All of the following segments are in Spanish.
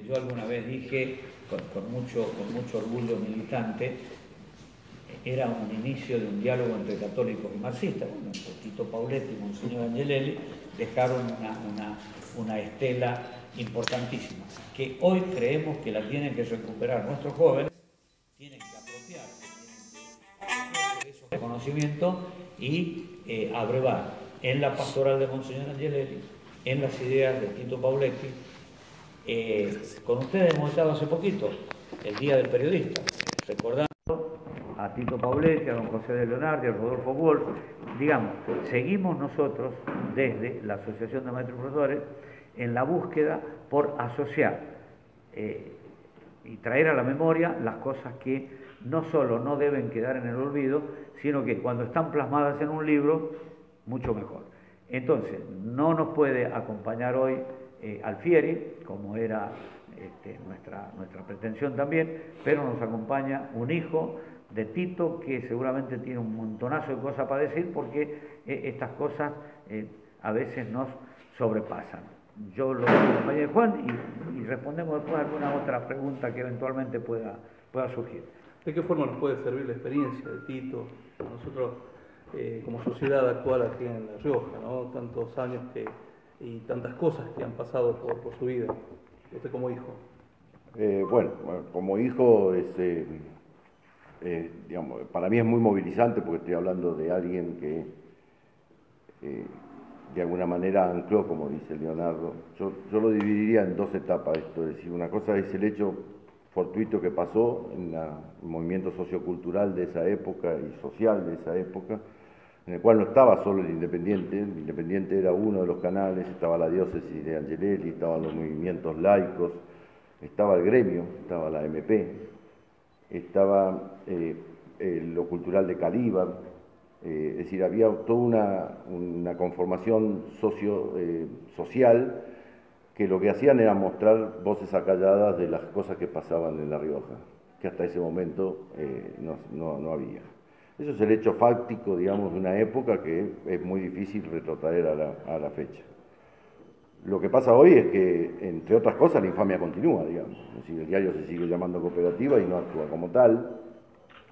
Yo alguna vez dije, con mucho orgullo militante, era un inicio de un diálogo entre católicos y marxistas. Bueno, Tito Pauletti y Monseñor Angelelli dejaron una estela importantísima, que hoy creemos que la tienen que recuperar nuestros jóvenes, tienen que apropiarse, tienen que esos conocimientos y abrevar en la pastoral de Monseñor Angelelli, en las ideas de Tito Pauletti. Con ustedes hemos estado hace poquito, el Día del Periodista, recordando a Tito Pauletti, a don José de Leonardi, a Rodolfo Wolf. Digamos, seguimos nosotros desde la Asociación de Maestros y Profesores en la búsqueda por asociar y traer a la memoria las cosas que no solo no deben quedar en el olvido, sino que cuando están plasmadas en un libro, mucho mejor. Entonces, no nos puede acompañar hoy Alfieri, como era nuestra pretensión también, pero nos acompaña un hijo de Tito que seguramente tiene un montonazo de cosas para decir, porque estas cosas a veces nos sobrepasan. Yo lo acompañé de Juan y respondemos después a alguna otra pregunta que eventualmente pueda surgir. ¿De qué forma nos puede servir la experiencia de Tito a nosotros como sociedad actual aquí en La Rioja, ¿no? Tantos años y tantas cosas que han pasado por su vida, usted como hijo? Bueno, como hijo, digamos, para mí es muy movilizante porque estoy hablando de alguien que de alguna manera ancló, como dice Leonardo. Yo lo dividiría en dos etapas esto, es decir, una cosa es el hecho fortuito que pasó en el movimiento sociocultural de esa época y social de esa época, en el cual no estaba solo el Independiente era uno de los canales, estaba la diócesis de Angelelli, estaban los movimientos laicos, estaba el gremio, estaba la MP, estaba lo cultural de Calíbar, es decir, había toda una conformación social que lo que hacían era mostrar voces acalladas de las cosas que pasaban en La Rioja, que hasta ese momento no había. Eso es el hecho fáctico, digamos, de una época que es muy difícil retrotraer a la fecha. Lo que pasa hoy es que, entre otras cosas, la infamia continúa, digamos. Es decir, el diario se sigue llamando cooperativa y no actúa como tal.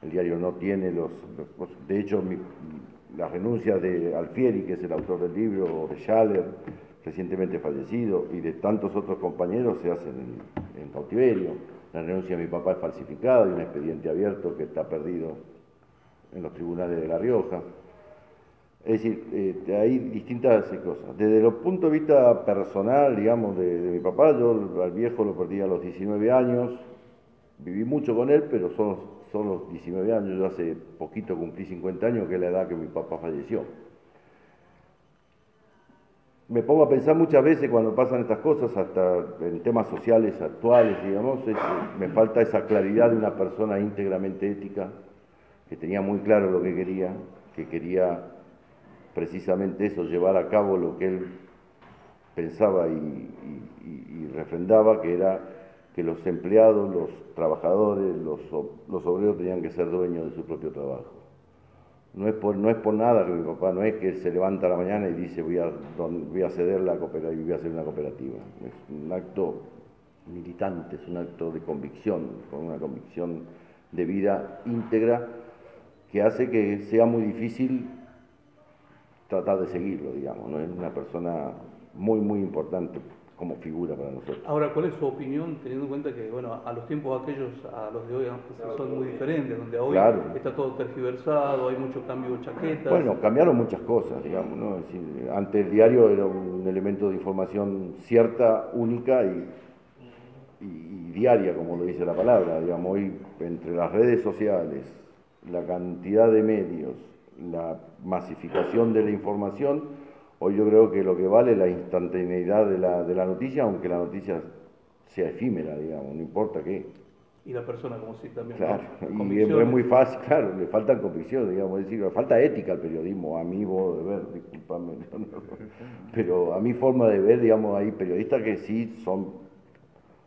El diario no tiene de hecho, las renuncias de Alfieri, que es el autor del libro, o de Schaller, recientemente fallecido, y de tantos otros compañeros se hacen en cautiverio. La renuncia de mi papá es falsificada y un expediente abierto que está perdido en los tribunales de La Rioja. Es decir, hay distintas cosas. Desde el punto de vista personal, digamos, de mi papá, yo al viejo lo perdí a los 19 años, viví mucho con él, pero son los 19 años, yo hace poquito cumplí 50 años, que es la edad que mi papá falleció. Me pongo a pensar muchas veces cuando pasan estas cosas, hasta en temas sociales actuales, digamos, me falta esa claridad de una persona íntegramente ética, que tenía muy claro lo que quería precisamente eso, llevar a cabo lo que él pensaba y refrendaba, que era que los empleados, los trabajadores, los obreros tenían que ser dueños de su propio trabajo. No es por nada que mi papá, no es que se levanta a la mañana y dice voy a ceder la cooperativa y voy a hacer una cooperativa. Es un acto militante, es un acto de convicción, con una convicción de vida íntegra que hace que sea muy difícil tratar de seguirlo, digamos, ¿no? Es una persona muy, muy importante como figura para nosotros. Ahora, ¿cuál es su opinión, teniendo en cuenta que, bueno, a los tiempos aquellos, a los de hoy son muy diferentes, donde hoy claro, está todo tergiversado, hay mucho cambio de chaquetas? Bueno, cambiaron muchas cosas, digamos, ¿no? Es decir, antes el diario era un elemento de información cierta, única y diaria, como lo dice la palabra, digamos, hoy entre las redes sociales, la cantidad de medios, la masificación de la información, hoy yo creo que lo que vale es la instantaneidad de la noticia, aunque la noticia sea efímera, digamos, no importa qué. Y la persona como si también. Claro, y es muy fácil, claro, le faltan convicciones, digamos, es decir, le falta ética al periodismo, a mi modo de ver, disculpame, pero a mi forma de ver, digamos, hay periodistas que sí son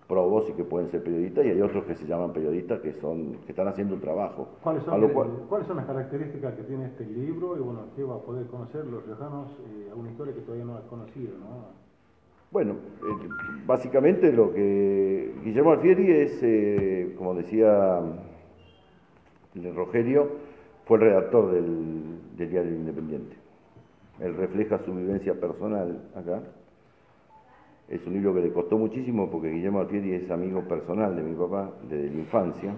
probos y que pueden ser periodistas, y hay otros que se llaman periodistas que están haciendo un trabajo. ¿Cuáles son las características que tiene este libro y bueno, qué va a poder conocer los riojanos a una historia que todavía no ha conocido, ¿no? Bueno, básicamente lo que Guillermo Alfieri es, como decía Rogelio, fue el redactor del diario Independiente. Él refleja su vivencia personal acá. Es un libro que le costó muchísimo porque Guillermo Alfieri es amigo personal de mi papá desde la infancia,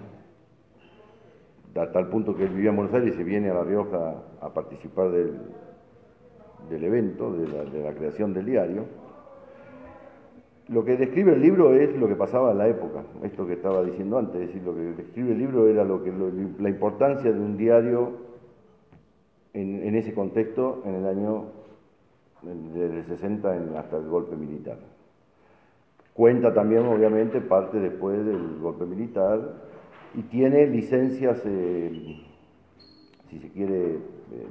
a tal punto que él vivía en Buenos Aires y se viene a La Rioja a participar del evento, de la creación del diario. Lo que describe el libro es lo que pasaba en la época, esto que estaba diciendo antes, es decir, lo que describe el libro era la importancia de un diario en ese contexto en el año desde el 60 hasta el golpe militar. Cuenta también, obviamente, parte después del golpe militar y tiene licencias, si se quiere,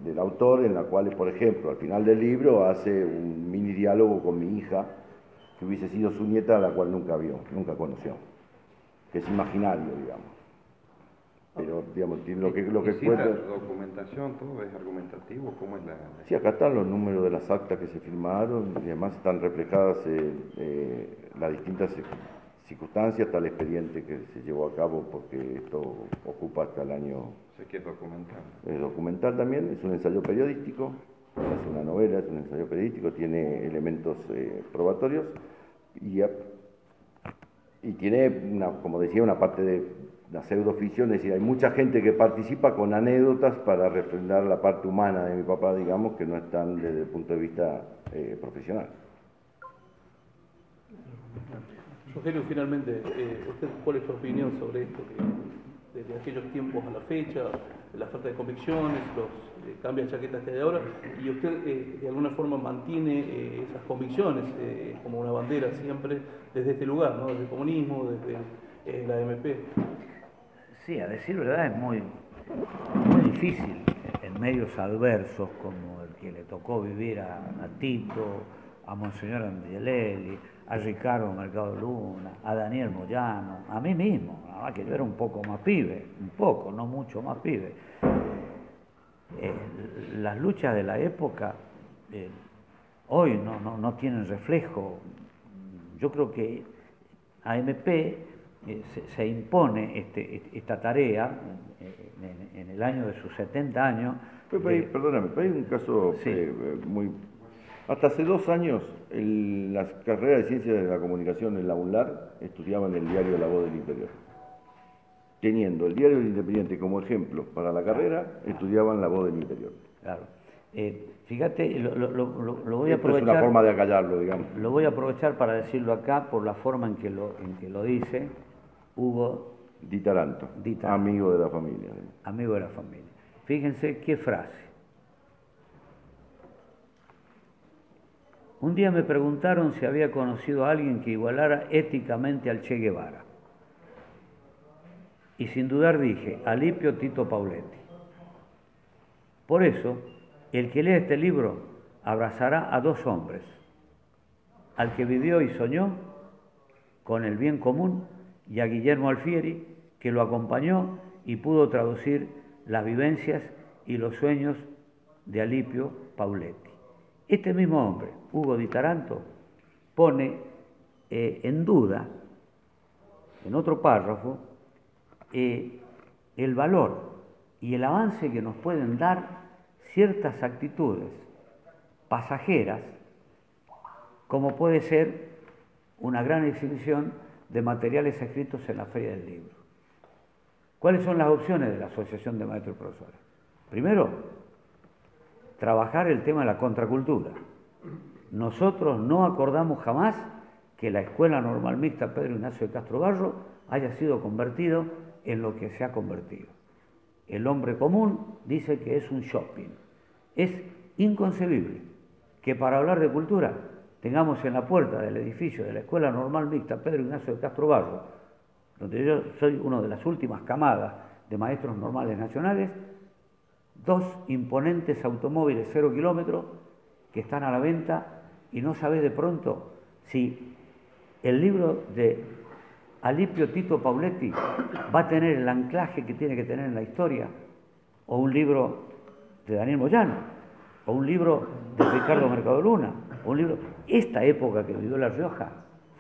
del autor, en la cual, por ejemplo, al final del libro hace un mini diálogo con mi hija, que hubiese sido su nieta, a la cual nunca vio, nunca conoció, que es imaginario, digamos. Pero, digamos, tiene lo que cuenta. La documentación, todo es argumentativo, ¿cómo es la...? Sí, acá están los números de las actas que se firmaron y además están reflejadas las distintas circunstancias, hasta el expediente que se llevó a cabo, porque esto ocupa hasta el año... Sé que es documental. Es documental también, es un ensayo periodístico, no es una novela, es un ensayo periodístico, tiene elementos probatorios y tiene, como decía, una parte de la pseudoficción, es decir, hay mucha gente que participa con anécdotas para refrendar la parte humana de mi papá, digamos, que no están desde el punto de vista profesional. Rogelio, finalmente, ¿usted cuál es su opinión sobre esto? Que desde aquellos tiempos a la fecha, la falta de convicciones, los cambios de chaquetas que hay ahora, y usted de alguna forma mantiene esas convicciones como una bandera siempre desde este lugar, ¿no? Desde el comunismo, desde la AMP. Sí, a decir verdad es muy difícil en medios adversos como el que le tocó vivir a Tito, a Monseñor Angelelli, a Ricardo Mercado Luna, a Daniel Moyano, a mí mismo, nada más que yo era un poco más pibe, un poco, no mucho más pibe. Las luchas de la época hoy no tienen reflejo. Yo creo que AMP se impone esta tarea en el año de sus 70 años. Perdóname, pero hay un caso sí. Muy... Hasta hace 2 años, las carreras de Ciencias de la Comunicación en la UNLAR estudiaban el diario La Voz del Interior. Teniendo el diario del Independiente como ejemplo para la carrera, estudiaban La Voz del Interior. Claro. Fíjate, lo voy a aprovechar. Es una forma de acallarlo, digamos. Lo voy a aprovechar para decirlo acá por la forma en que lo dice Hugo Di Taranto, amigo de la familia. Amigo de la familia. Fíjense qué frase. Un día me preguntaron si había conocido a alguien que igualara éticamente al Che Guevara. Y sin dudar dije, Alipio Tito Pauletti. Por eso, el que lea este libro abrazará a 2 hombres, al que vivió y soñó con el bien común y a Guillermo Alfieri, que lo acompañó y pudo traducir las vivencias y los sueños de Alipio Pauletti. Este mismo hombre, Hugo Di Taranto, pone en duda, en otro párrafo, el valor y el avance que nos pueden dar ciertas actitudes pasajeras, como puede ser una gran exhibición de materiales escritos en la Feria del Libro. ¿Cuáles son las opciones de la Asociación de Maestros y Profesores? Primero, trabajar el tema de la contracultura. Nosotros no acordamos jamás que la Escuela Normal Mixta Pedro Ignacio de Castro Barro haya sido convertido en lo que se ha convertido. El hombre común dice que es un shopping. Es inconcebible que para hablar de cultura tengamos en la puerta del edificio de la Escuela Normal Mixta Pedro Ignacio de Castro Barro, donde yo soy una de las últimas camadas de maestros normales nacionales, 2 imponentes automóviles 0 kilómetros que están a la venta y no sabés de pronto si el libro de Alipio Tito Pauletti va a tener el anclaje que tiene que tener en la historia, o un libro de Daniel Moyano, o un libro de Ricardo Mercado Luna, o un libro... Esta época que vivió La Rioja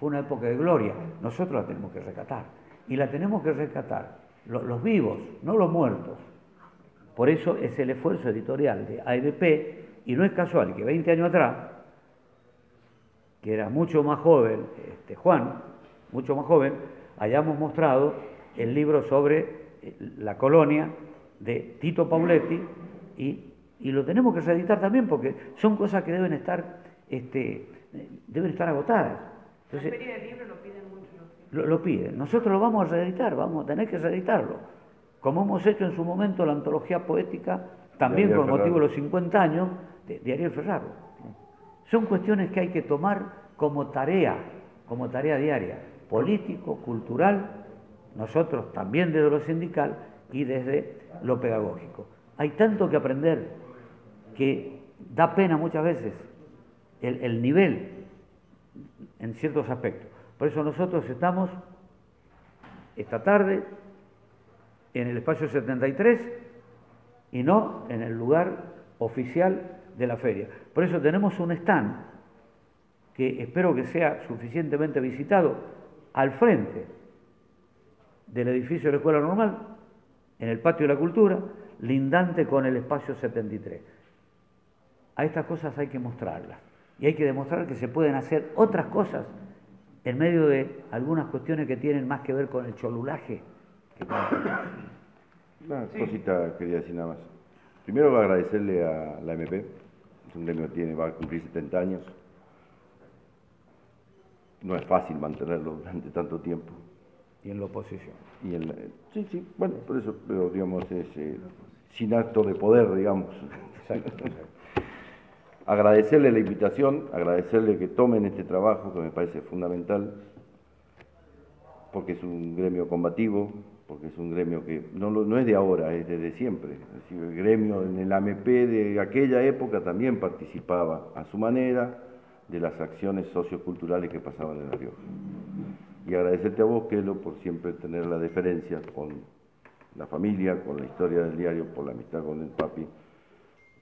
fue una época de gloria, nosotros la tenemos que rescatar. Y la tenemos que rescatar los vivos, no los muertos. Por eso es el esfuerzo editorial de AEBP, y no es casual que 20 años atrás, que era mucho más joven, Juan, mucho más joven, hayamos mostrado el libro sobre la colonia de Tito Pauletti, y lo tenemos que reeditar también porque son cosas que deben estar agotadas. Entonces, la feria del libro lo piden mucho. Lo piden. Nosotros lo vamos a reeditar, vamos a tener que reeditarlo. Como hemos hecho en su momento la antología poética, también con motivo de los 50 años, de Ariel Ferraro. Son cuestiones que hay que tomar como tarea diaria, político, cultural, nosotros también desde lo sindical y desde lo pedagógico. Hay tanto que aprender que da pena muchas veces el nivel en ciertos aspectos. Por eso nosotros estamos esta tarde en el espacio 73 y no en el lugar oficial de la feria. Por eso tenemos un stand que espero que sea suficientemente visitado al frente del edificio de la Escuela Normal, en el Patio de la Cultura, lindante con el espacio 73. A estas cosas hay que mostrarlas y hay que demostrar que se pueden hacer otras cosas en medio de algunas cuestiones que tienen más que ver con el cholulaje. Una cosita quería decir nada más. Primero agradecerle a la MP, es un gremio que va a cumplir 70 años. No es fácil mantenerlo durante tanto tiempo. Y en la oposición. Sí, bueno, por eso, pero digamos, es sin acto de poder, digamos. Exacto. Agradecerle la invitación, agradecerle que tomen este trabajo, que me parece fundamental, porque es un gremio combativo, porque es un gremio que no es de ahora, es desde siempre. Es decir, el gremio en el AMP de aquella época también participaba a su manera de las acciones socioculturales que pasaban en La Rioja. Y agradecerte a vos, Kelo, por siempre tener la deferencia con la familia, con la historia del diario, por la amistad con el papi,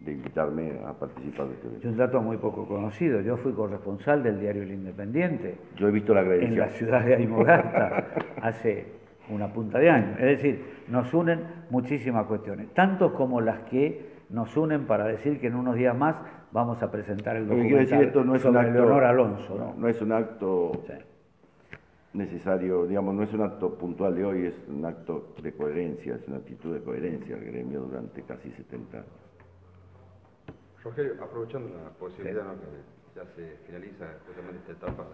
de invitarme a participar de este evento. Es un dato muy poco conocido. Yo fui corresponsal del diario El Independiente. Yo he visto la acreditación. En la ciudad de Aymogasta hace una punta de años. Es decir, nos unen muchísimas cuestiones, tanto como las que nos unen para decir que en unos días más vamos a presentar el documental esto no es sobre un acto, Leonor Alonso. No es un acto sí. necesario, digamos, no es un acto puntual de hoy, es un acto de coherencia, es una actitud de coherencia del gremio durante casi 70 años. Rogelio, aprovechando la posibilidad, ¿no?, que ya se finaliza justamente esta etapa